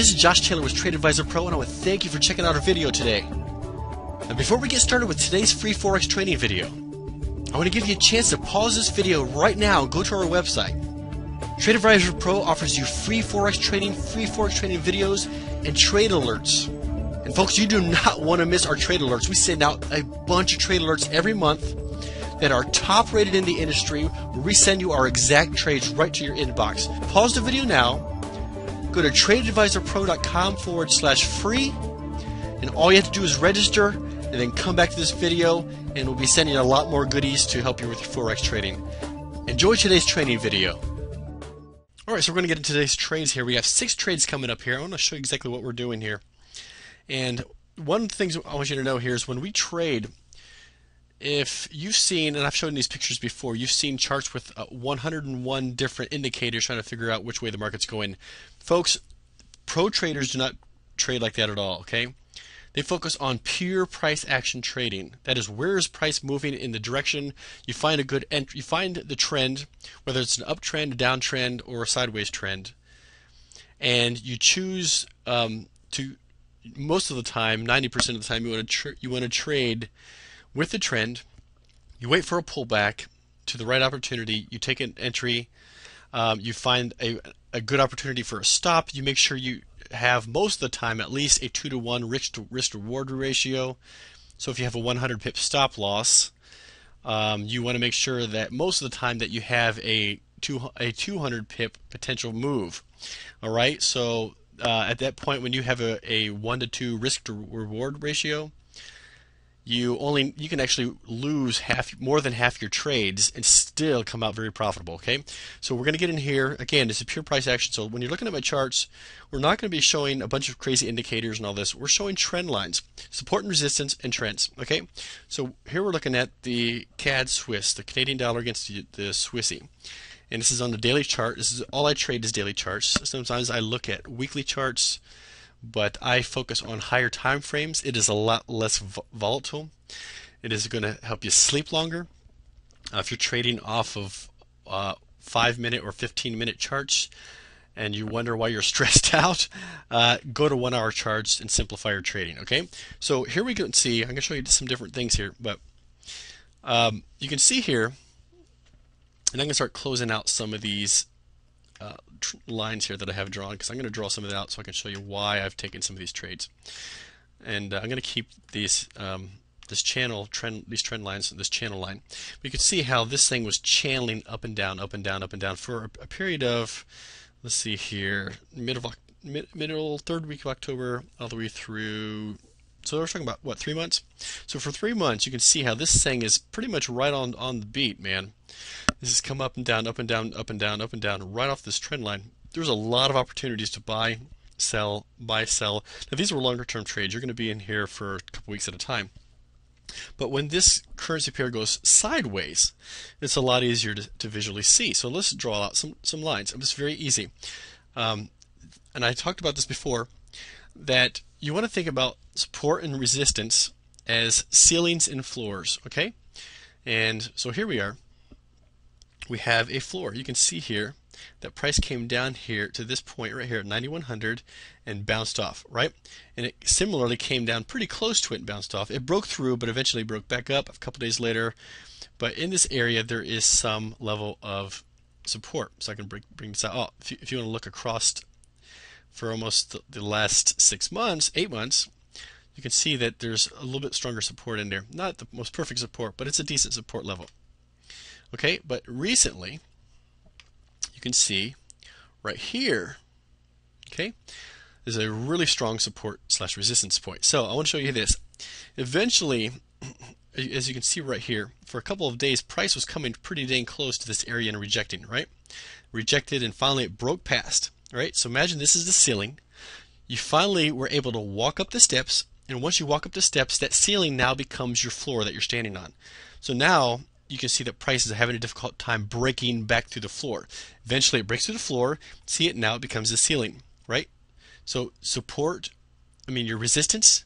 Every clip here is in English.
this is Josh Taylor with Trade Advisor Pro, and I want to thank you for checking out our video today. Now, before we get started with today's free Forex training video, I want to give you a chance to pause this video right now and go to our website. Trade Advisor Pro offers you free Forex training videos, and trade alerts. And folks, you do not want to miss our trade alerts. We send out a bunch of trade alerts every month that are top rated in the industry, where we send you our exact trades right to your inbox. Pause the video now. Go to tradeadvisorpro.com/free, and all you have to do is register and then come back to this video, and we'll be sending you a lot more goodies to help you with your Forex trading. Enjoy today's training video. Alright, so we're going to get into today's trades here. We have 6 trades coming up here. I want to show you exactly what we're doing here. And one of the things I want you to know here is when we trade, if you've seen, and I've shown these pictures before, you've seen charts with 101 different indicators trying to figure out which way the market's going. Folks, pro traders do not trade like that at all, okay? They focus on pure price action trading. That is, where is price moving in the direction you find a good entry, you find the trend, whether it's an uptrend, a downtrend, or a sideways trend, and you choose to, most of the time, 90% of the time, you want to trade with the trend. You wait for a pullback to the right opportunity. You take an entry. You find a good opportunity for a stop. You make sure you have, most of the time, at least a 2-to-1 risk-to-reward ratio. So if you have a 100 pip stop loss, you want to make sure that most of the time that you have a 200 pip potential move. All right. So at that point, when you have a 1-to-2 risk-to-reward ratio, you can actually lose more than half your trades and still come out very profitable. Okay, so we're going to get in here again. This is pure price action. So when you're looking at my charts, we're not going to be showing a bunch of crazy indicators and all this. We're showing trend lines, support and resistance, and trends. Okay, so here we're looking at the CAD Swiss, the Canadian dollar against the Swissy, and this is on the daily chart. This is all I trade is daily charts. Sometimes I look at weekly charts, but I focus on higher time frames. It is a lot less volatile. It is going to help you sleep longer. If you're trading off of 5-minute or 15-minute charts and you wonder why you're stressed out, go to 1-hour charts and simplify your trading. Okay, so here we can see, I'm going to show you some different things here, but you can see here, and I'm going to start closing out some of these lines here that I have drawn, because I'm going to draw some of that out so I can show you why I've taken some of these trades. And I'm going to keep these these trend lines, this channel line. But you can see how this thing was channeling up and down, up and down, up and down for a period of, let's see here, middle third week of October all the way through. So we're talking about what, 3 months? So for 3 months, you can see how this thing is pretty much right on the beat, man. This has come up and down, up and down, up and down, up and down, right off this trend line. There's a lot of opportunities to buy, sell, buy, sell. Now these were longer term trades. You're going to be in here for a couple weeks at a time. But when this currency pair goes sideways, it's a lot easier to visually see. So let's draw out some lines. It's very easy. And I talked about this before, that you want to think about support and resistance as ceilings and floors. Okay? And so here we are. We have a floor. You can see here that price came down here to this point right here at 9100 and bounced off, right? And it similarly came down pretty close to it and bounced off. It broke through, but eventually broke back up a couple days later. But in this area, there is some level of support. So I can bring this out. Oh, if you want to look across for almost the last 6 months, 8 months, you can see that there's a little bit stronger support in there. Not the most perfect support, but it's a decent support level. Okay, but recently, you can see right here, okay, there's a really strong support / resistance point. So I want to show you this. Eventually, as you can see right here, for a couple of days, price was coming pretty dang close to this area and rejecting, right? Rejected, and finally it broke past, right? So imagine this is the ceiling. You finally were able to walk up the steps, and once you walk up the steps, that ceiling now becomes your floor that you're standing on. So now you can see that price is having a difficult time breaking back through the floor. Eventually it breaks through the floor. See it now, it becomes the ceiling, right? So your resistance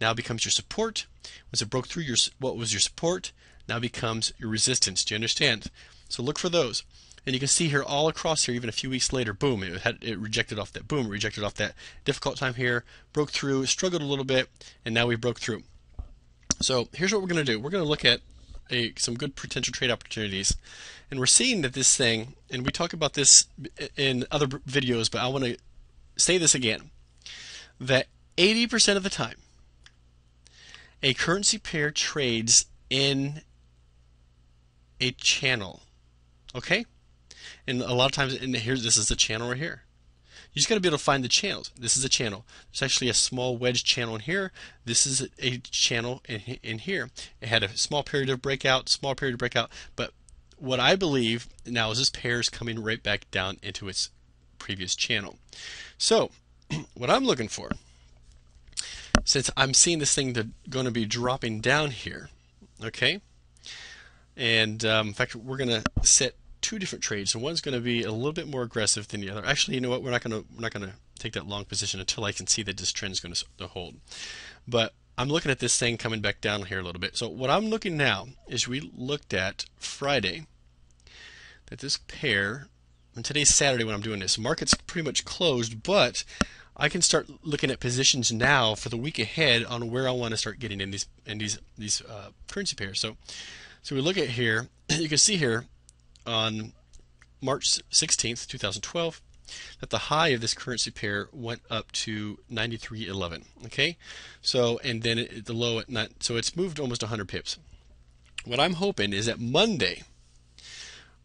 now becomes your support. Once it broke through what was your support, now becomes your resistance. Do you understand? So look for those. And you can see here all across here, even a few weeks later, boom, it rejected off that, boom, rejected off that. Difficult time here, broke through, struggled a little bit, and now we broke through. So here's what we're going to do. We're going to look at some good potential trade opportunities. And we're seeing that this thing, and we talk about this in other videos, but I want to say this again, that 80% of the time, a currency pair trades in a channel. Okay? And a lot of times, and here, this is the channel right here. You just got to be able to find the channels. This is a channel. There's actually a small wedge channel in here. This is a channel in here. It had a small period of breakout, small period of breakout. But what I believe now is this pair is coming right back down into its previous channel. So what I'm looking for, since I'm seeing this thing going to be dropping down here, okay? And in fact, we're going to set two different trades, and one's going to be a little bit more aggressive than the other. Actually, you know what? We're not going to take that long position until I can see that this trend is going to hold. But I'm looking at this thing coming back down here a little bit. So what I'm looking now is we looked at Friday that this pair, and today's Saturday when I'm doing this, market's pretty much closed, but I can start looking at positions now for the week ahead on where I want to start getting in these currency pairs. So we look at here. You can see here on March 16th, 2012, that the high of this currency pair went up to 93.11. Okay, so and then the low at so it's moved almost 100 pips. What I'm hoping is that Monday,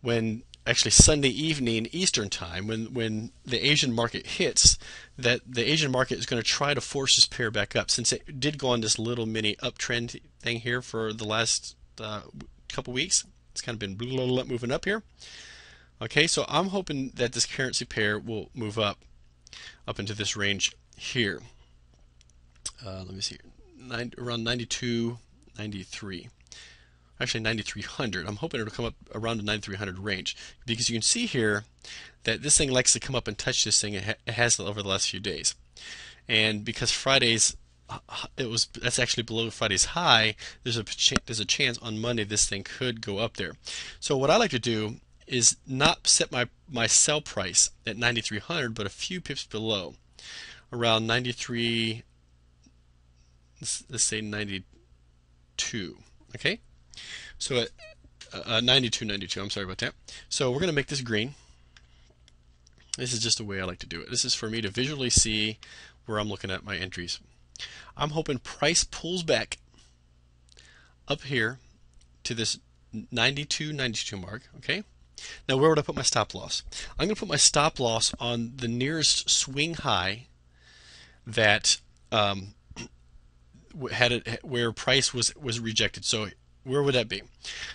when actually Sunday evening Eastern time, when the Asian market hits, that the Asian market is going to try to force this pair back up, since it did go on this little mini uptrend thing here for the last couple weeks. It's kind of been moving up here. Okay, so I'm hoping that this currency pair will move up into this range here. Let me see, around 92, 93. Actually 9300. I'm hoping it'll come up around the 9300 range, because you can see here that this thing likes to come up and touch this thing. It has over the last few days, and because Friday's that's actually below Friday's high, there's a chance on Monday this thing could go up there. So what I like to do is not set my sell price at 9300, but a few pips below, around 93. Let's say 92. Okay, so at 92. I'm sorry about that. So we're going to make this green. This is just the way I like to do it. This is for me to visually see where I'm looking at my entries. I'm hoping price pulls back up here to this 92 mark. Okay. Now where would I put my stop loss? I'm going to put my stop loss on the nearest swing high that had it where price was rejected. So where would that be?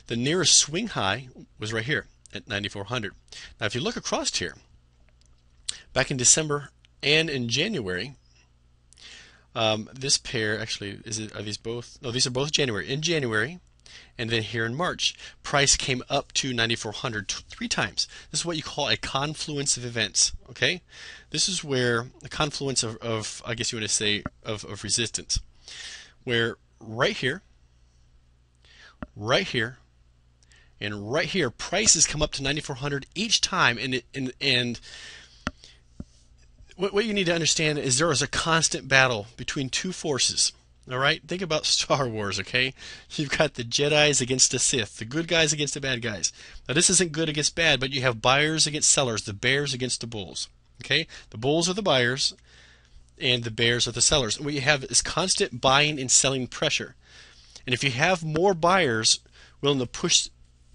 The nearest swing high was right here at 9400. Now if you look across here, back in December and in January, this pair actually are these both? No, these are both January. In January, and then here in March, price came up to 9400 three times. This is what you call a confluence of events. Okay, this is where the confluence of I guess you want to say of resistance, where right here, and right here, prices come up to 9400 each time, and what you need to understand is there is a constant battle between two forces. All right, think about Star Wars. Okay, you've got the Jedis against the Sith, the good guys against the bad guys. Now this isn't good against bad, but you have buyers against sellers, the bears against the bulls. Okay, the bulls are the buyers, and the bears are the sellers. And what you have is constant buying and selling pressure. And if you have more buyers willing to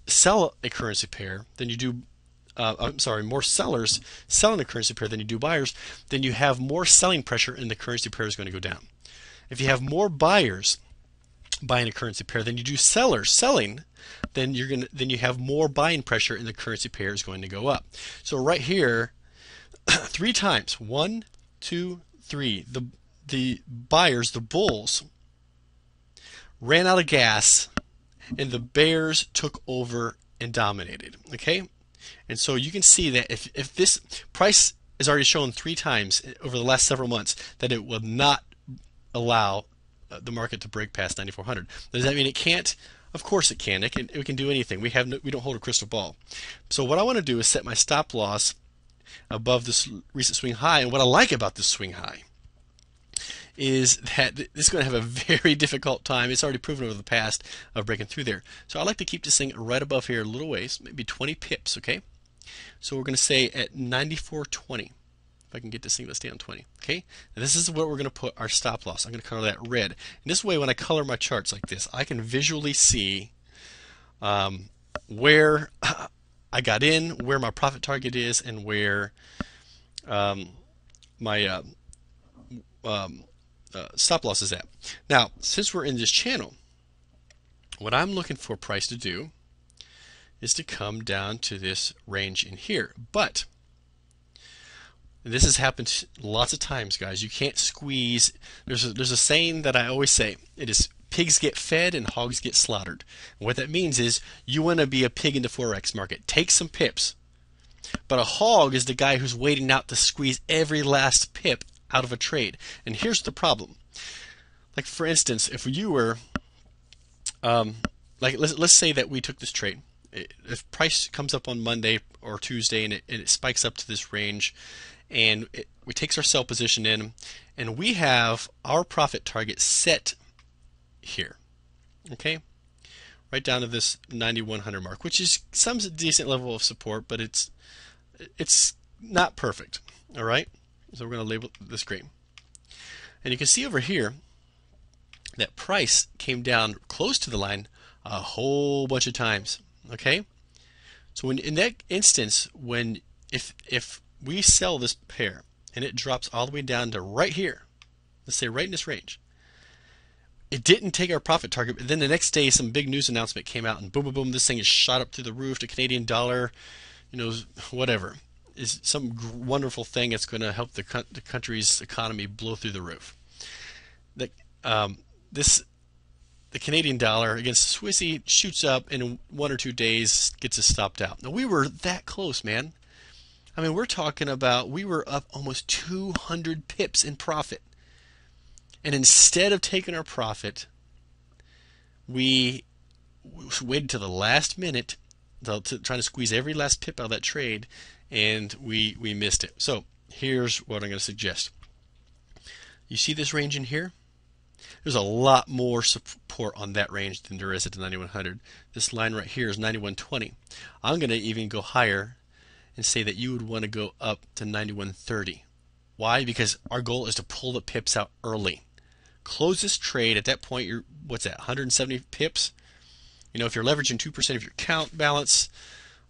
sell a currency pair than you do. More sellers selling a currency pair than you do buyers, then you have more selling pressure and the currency pair is going to go down. If you have more buyers buying a currency pair than you do sellers selling, then you have more buying pressure and the currency pair is going to go up. So right here, three times, 1, 2, 3, the buyers, the bulls, ran out of gas and the bears took over and dominated. Okay? And so you can see that if this price is already shown three times over the last several months that it will not allow the market to break past 9400. Does that mean it can't? Of course it can. It can do anything. We don't hold a crystal ball. So what I want to do is set my stop loss above this recent swing high. And what I like about this swing high is that this is going to have a very difficult time. It's already proven over the past of breaking through there. So I like to keep this thing right above here a little ways, maybe 20 pips, okay? So we're going to say at 94.20. If I can get this thing to stay on 20, okay? And this is where we're going to put our stop loss. I'm going to color that red. And this way, when I color my charts like this, I can visually see where I got in, where my profit target is, and where my stop loss is at. Now, since we're in this channel, what I'm looking for price to do is to come down to this range in here. But this has happened lots of times, guys. You can't squeeze. There's a saying that I always say. It is pigs get fed and hogs get slaughtered. And what that means is you want to be a pig in the Forex market. Take some pips. But a hog is the guy who's waiting out to squeeze every last pip out of a trade. And here's the problem. Like, for instance, if you were let's say that we took this trade. If price comes up on Monday or Tuesday and it spikes up to this range, and we takes our sell position in, and we have our profit target set here, okay, right down to this 9100 mark, which is some decent level of support, but it's not perfect. All right, so we're going to label this green, and you can see over here that price came down close to the line a whole bunch of times. Okay, so in that instance, when if we sell this pair and it drops all the way down to right here, let's say right in this range, it didn't take our profit target, but then the next day some big news announcement came out and boom, boom, boom, this thing is shot up through the roof. The Canadian dollar, whatever, is some wonderful thing that's going to help the country's economy blow through the roof. The Canadian dollar against the Swissy shoots up and in 1 or 2 days gets us stopped out. Now, we were that close, man. I mean, we're talking about we were up almost 200 pips in profit. And instead of taking our profit, we waited till the last minute to try to squeeze every last pip out of that trade, and we missed it. So here's what I'm going to suggest. You see this range in here? There's a lot more support on that range than there is at the 9100. This line right here is 9120. I'm going to even go higher and say that you would want to go up to 9130. Why? Because our goal is to pull the pips out early. Close this trade. At that point, you're, what's that, 170 pips? If you're leveraging 2% of your account balance,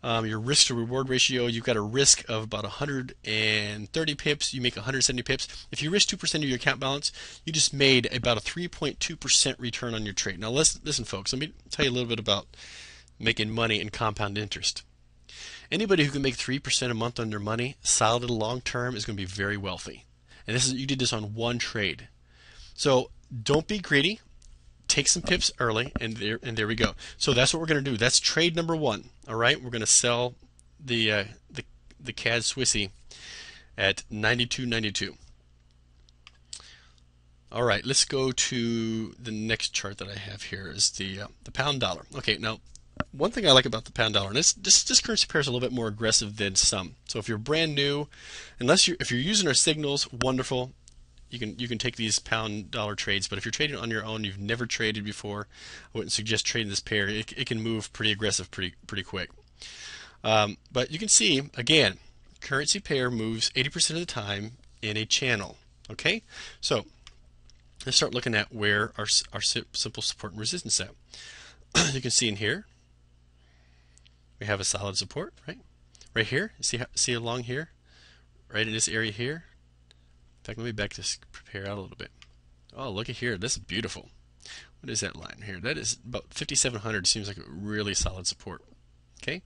your risk to reward ratio, you've got a risk of about 130 pips. You make 170 pips. If you risk 2% of your account balance, you just made about a 3.2% return on your trade. Now listen, folks, let me tell you a little bit about making money in compound interest. Anybody who can make 3% a month on their money, solid and long term, is going to be very wealthy. And you did this on one trade. So don't be greedy. Take some pips early, and there we go. So that's what we're going to do. That's trade number one. All right, we're going to sell the CAD Swissy at 92.92. All right, let's go to the next chart that I have here. Is the pound dollar. Okay, now one thing I like about the pound dollar, and this currency pair is a little bit more aggressive than some. So if you're brand new, if you're using our signals, wonderful. You can take these pound dollar trades, but if you're trading on your own, you've never traded before, I wouldn't suggest trading this pair. It can move pretty aggressive pretty quick. But you can see, again, currency pair moves 80% of the time in a channel. Okay, so let's start looking at where our simple support and resistance at. You can see in here we have a solid support, right here. See along here, right in this area here. In fact, let me back this pair out a little bit. Oh, look at here. This is beautiful. What is that line here? That is about 5,700. Seems like a really solid support. Okay,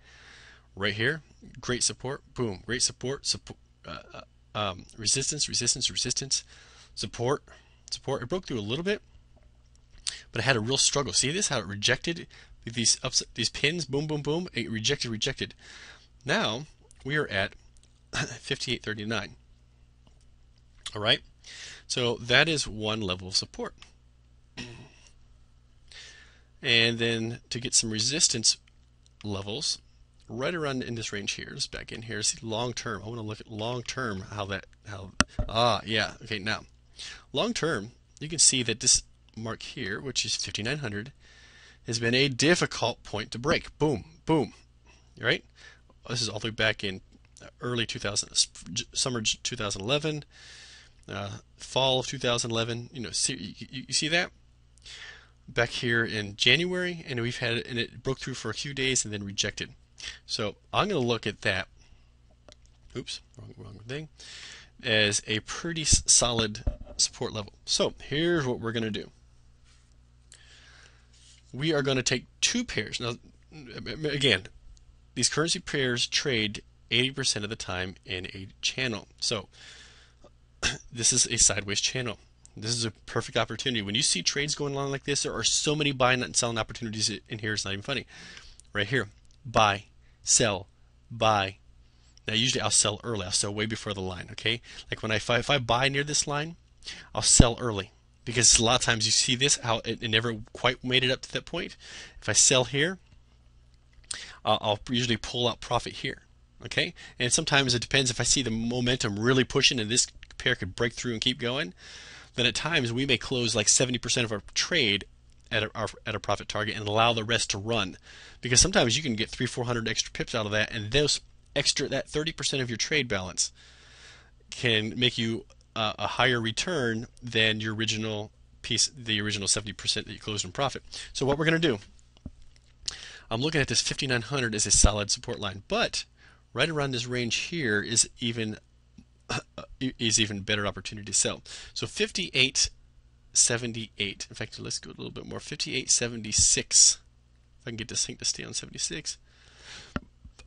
right here, great support. Boom, great support. Resistance, resistance, resistance. Support, support. It broke through a little bit, but it had a real struggle. See this? How it rejected these pins? Boom, boom, boom. It rejected. Now we are at 58.39. All right, so that is one level of support. and then to get some resistance levels right around in this range here. Just back in here, see long term. I want to look at long term, yeah, okay. Now long term, you can see that this mark here, which is 5,900, has been a difficult point to break. Boom, boom, right? This is all the way back in early 2000, summer 2011, fall of 2011. You know, you see that back here in January, and it broke through for a few days and then rejected. So I'm going to look at that. Oops, wrong thing. As a pretty solid support level. So here's what we're going to do. We are going to take two pairs. Now, again, these currency pairs trade 80% of the time in a channel. So this is a sideways channel. This is a perfect opportunity. When you see trades going on like this, there are so many buying and selling opportunities in here. It's not even funny. Right here, buy, sell, buy. Now usually I'll sell early. I'll sell way before the line. Okay, like when if I buy near this line, I'll sell early, because a lot of times you see this how it never quite made it up to that point. If I sell here, I'll usually pull out profit here. Okay, and sometimes it depends. If I see the momentum really pushing and this pair could break through and keep going, then at times we may close like 70% of our trade at a profit target and allow the rest to run, because sometimes you can get 300-400 extra pips out of that, and that 30% of your trade balance can make you a higher return than your original piece, the original 70% that you closed in profit. So what we're going to do, I'm looking at this 5,900 as a solid support line, but right around this range here is even better opportunity to sell. So 58.78. In fact, let's go a little bit more. 58.76. If I can get this thing to stay on 76.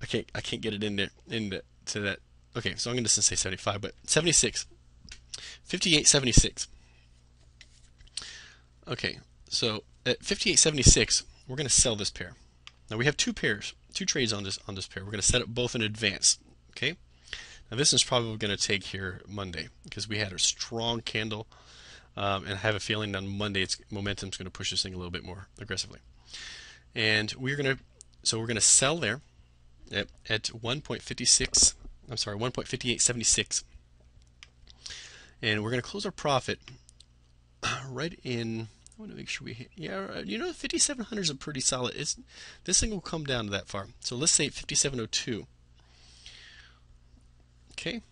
I can't get it in there to that. Okay, so I'm going to say 75, but 76. 58.76. Okay, so at 58.76, we're going to sell this pair. Now we have two trades on this pair. We're going to set up both in advance. Okay. Now this is probably going to take here Monday, because we had a strong candle, and I have a feeling on Monday momentum's going to push this thing a little bit more aggressively. And we're going to sell there at 1.56. I'm sorry, 1.5876, and we're going to close our profit right in. I want to make sure we hit. Yeah, you know, 5,700 is a pretty solid. This thing will come down to that far. So let's say 57.02. Okay.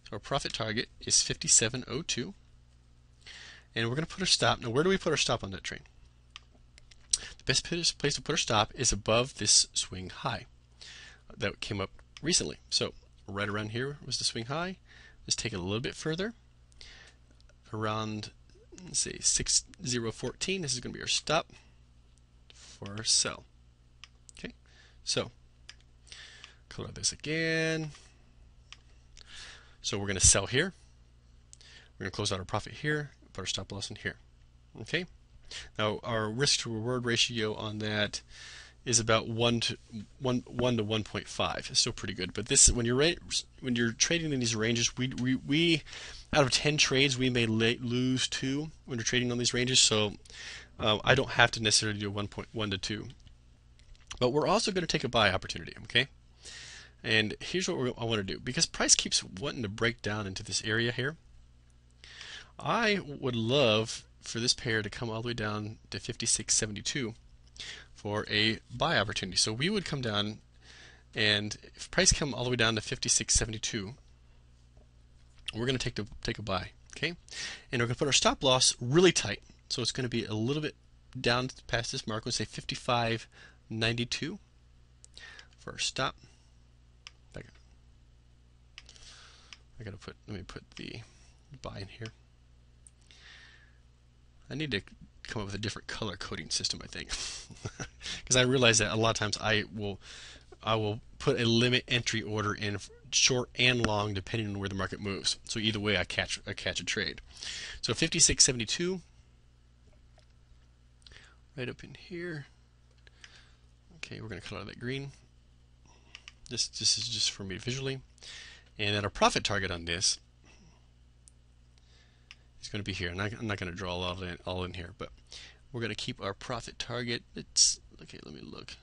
So our profit target is 57.02, and we're going to put our stop. Now, where do we put our stop on that trade? The best place to put our stop is above this swing high that came up recently. So right around here was the swing high. Let's take it a little bit further. Around, let's say 6014. This is going to be our stop for our sell. Okay, so color this again. So we're going to sell here. We're going to close out our profit here. Put our stop loss in here. Okay. Now our risk to reward ratio on that is about 1 to 1.5. It's still pretty good. But this, when you're trading in these ranges, we out of 10 trades we may lose 2 when you're trading on these ranges. So I don't have to necessarily do 1.1 to 2. But we're also going to take a buy opportunity. Okay. And here's what I want to do, because price keeps wanting to break down into this area here. I would love for this pair to come all the way down to 56.72 for a buy opportunity. So we would come down, and if price come all the way down to 56.72, we're going to take a buy. Okay, and we're going to put our stop loss really tight. So it's going to be a little bit down past this mark. We'll say 55.92 for our stop. Let me put the buy in here. I need to come up with a different color coding system, I think, because I realize that a lot of times I will put a limit entry order in short and long depending on where the market moves. So either way, I catch a trade. So 56.72, right up in here. Okay, we're going to color that green. This is just for me visually. And then our profit target on this is going to be here. And I'm not going to draw all in here, but we're going to keep our profit target. It's okay. Let me look.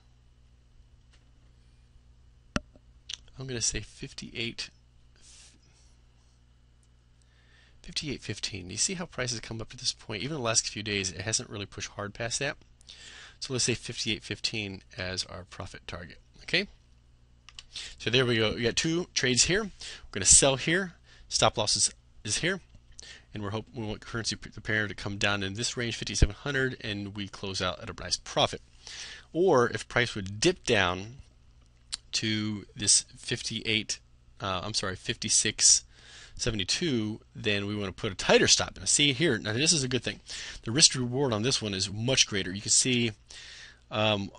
I'm going to say 58.15. You see how prices come up to this point? Even the last few days, it hasn't really pushed hard past that. So let's say 58.15 as our profit target. Okay. So there we go. We got two trades here. We're going to sell here. Stop loss is here, and we want currency the pair to come down in this range, 5,700, and we close out at a nice profit. Or if price would dip down to this 56.72, then we want to put a tighter stop. Now see here, now this is a good thing. The risk reward on this one is much greater. You can see, let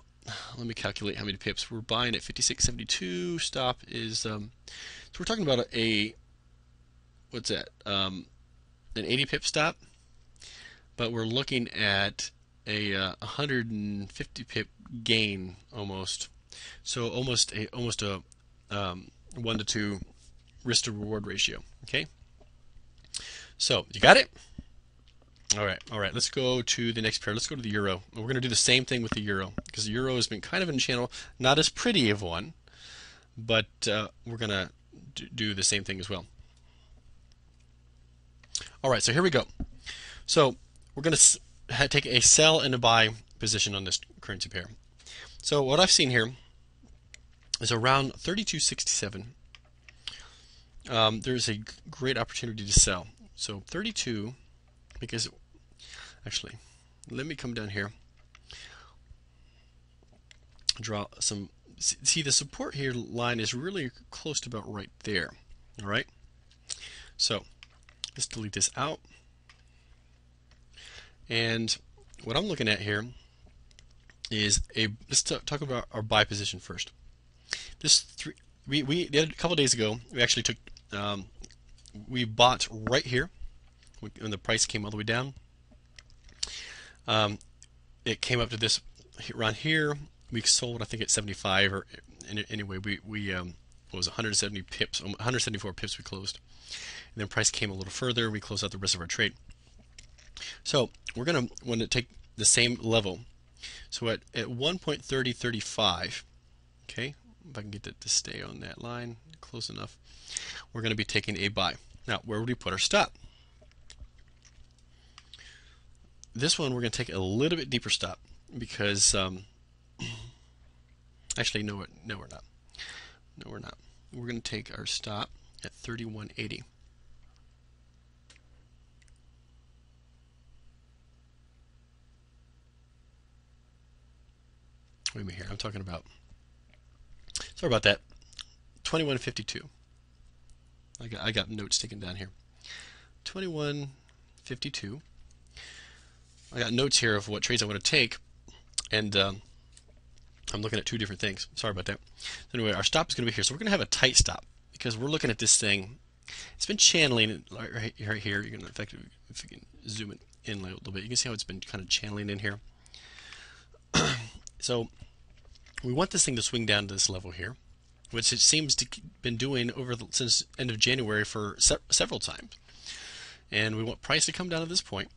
me calculate how many pips. We're buying at 56.72. Stop is, so we're talking about what's that? An 80 pip stop, but we're looking at a 150 pip gain almost. So almost a 1 to 2 risk to reward ratio. Okay. So you got it. All right. Let's go to the next pair. Let's go to the euro. We're going to do the same thing with the euro because the euro has been kind of in a channel, not as pretty of one, but we're going to do the same thing as well. All right. So here we go. So we're going to take a sell and a buy position on this currency pair. So what I've seen here is around 32.67. There's a great opportunity to sell. So 32, because actually, let me come down here, draw some. See, the support here line is really close to about right there. All right. So let's delete this out. And what I'm looking at here is let's talk about our buy position first. We a couple days ago we actually took we bought right here when the price came all the way down. It came up to this around here. We sold I think at 75 or anyway we what was 170 pips, 174 pips we closed, and then price came a little further. We closed out the rest of our trade. So we're gonna want to take the same level. So at 1.3035, okay, if I can get it to stay on that line close enough, we're going to be taking a buy. Now, where would we put our stop? This one we're going to take a little bit deeper stop because actually no we're not. No, we're not. We're going to take our stop at 31.80. Wait a minute here. I'm talking about. Sorry about that. 21.52. I got notes taken down here. 21.52. I got notes here of what trades I want to take, and I'm looking at two different things. Sorry about that. So anyway, our stop is going to be here. So we're going to have a tight stop because we're looking at this thing. It's been channeling right here. You're going to effectively, if you can zoom it in a little bit, you can see how it's been kind of channeling in here. So we want this thing to swing down to this level here, which it seems to been doing since end of January for several times. And we want price to come down to this point.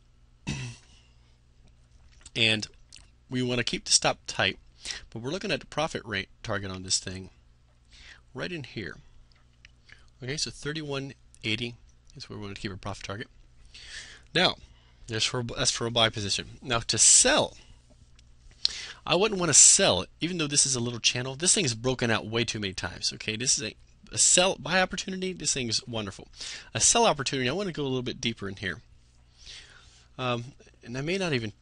And we want to keep the stop tight, but we're looking at the profit rate target on this thing right in here. Okay, so 31.80 is where we want to keep our profit target. Now, that's for a buy position. Now to sell, I wouldn't want to sell it, even though this is a little channel. This thing is broken out way too many times. Okay, this is a sell buy opportunity. This thing is wonderful. A sell opportunity, I want to go a little bit deeper in here. And I may not even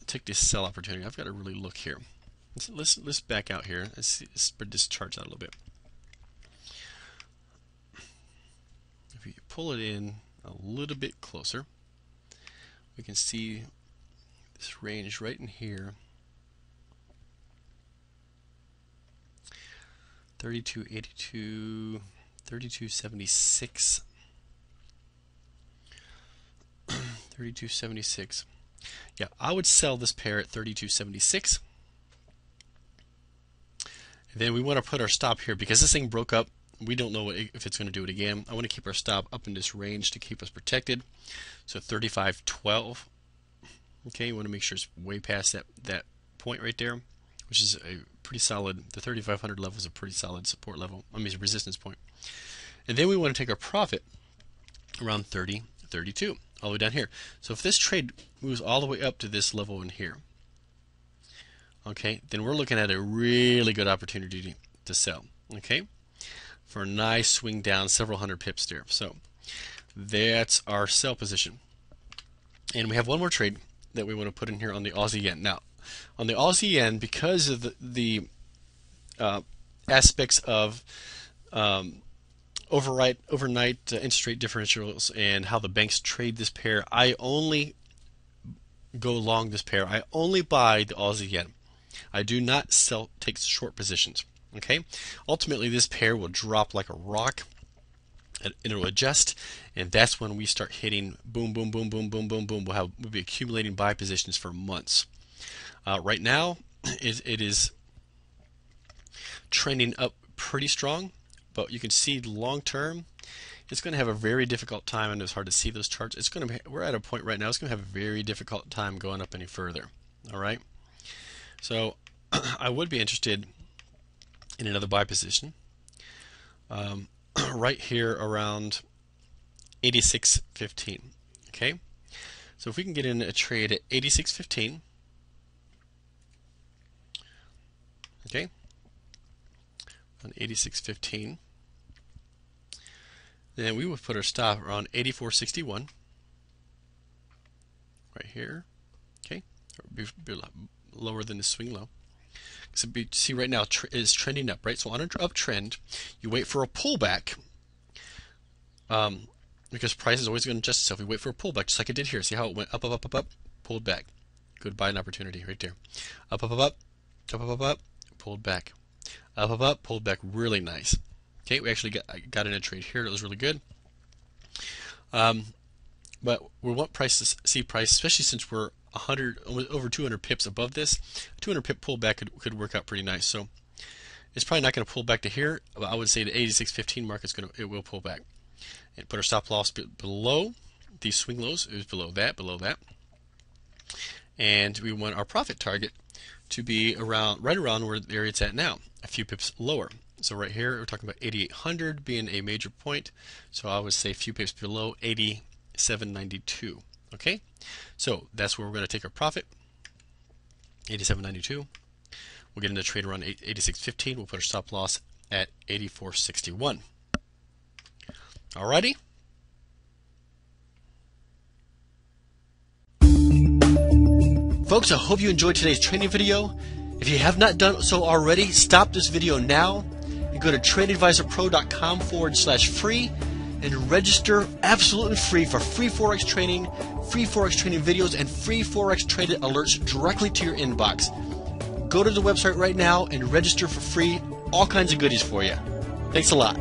take this sell opportunity. I've got to really look here. Let's back out here. Let's spread this chart out a little bit. If we pull it in a little bit closer, we can see this range right in here. 32.82, 32.76, 32.76. Yeah, I would sell this pair at 32.76. Then we want to put our stop here because this thing broke up. We don't know if it's going to do it again. I want to keep our stop up in this range to keep us protected. So 35.12. Okay, you want to make sure it's way past that point right there, which is a pretty solid. The 3,500 level is a pretty solid support level. I mean, resistance point. And then we want to take our profit around 30, 32, all the way down here. So if this trade moves all the way up to this level in here, okay, then we're looking at a really good opportunity to sell. Okay, for a nice swing down, several hundred pips there. So that's our sell position. And we have one more trade that we want to put in here on the Aussie yen. Now, on the Aussie yen, because of the aspects of overnight interest rate differentials and how the banks trade this pair, I only go long this pair. I only buy the Aussie yen. I do not take short positions. Okay, ultimately this pair will drop like a rock. It'll adjust, and that's when we start hitting boom, boom, boom, boom, boom, boom, boom. We'll be accumulating buy positions for months. Right now, it is trending up pretty strong, but you can see long term, it's going to have a very difficult time, and it's hard to see those charts. We're at a point right now. It's going to have a very difficult time going up any further. All right, so I would be interested in another buy position. Right here around 86.15. Okay, so if we can get in a trade at 86.15, okay, on 86.15, then we would put our stop around 84.61, right here. Okay, or be lower than the swing low. So see right now is trending up, right? So on an uptrend, you wait for a pullback, because price is always going to adjust itself. You wait for a pullback, just like it did here. See how it went up, up, up, up, up, pulled back. Good buying opportunity right there. Up, up, up, up, up, up, up, up, pulled back. Up, up, up, pulled back. Really nice. Okay, we actually got in a trade here that was really good. But we want price to see price, especially since we're over 200 pips above this. 200 pip pullback could work out pretty nice. So it's probably not going to pull back to here, but I would say the 86.15 mark it will pull back. And put our stop loss below these swing lows. It was below that. And we want our profit target to be right around where the area it's at now, a few pips lower. So right here we're talking about 8,800 being a major point. So I would say a few pips below 87.92. Okay, so that's where we're going to take our profit, 87.92. We'll get into trade around 86.15. We'll put our stop loss at 84.61. Alrighty. Folks, I hope you enjoyed today's training video. If you have not done so already, stop this video now and go to tradeadvisorpro.com/free and register absolutely free for free Forex training, free Forex training videos, and free Forex traded alerts directly to your inbox. Go to the website right now and register for free. All kinds of goodies for you. Thanks a lot.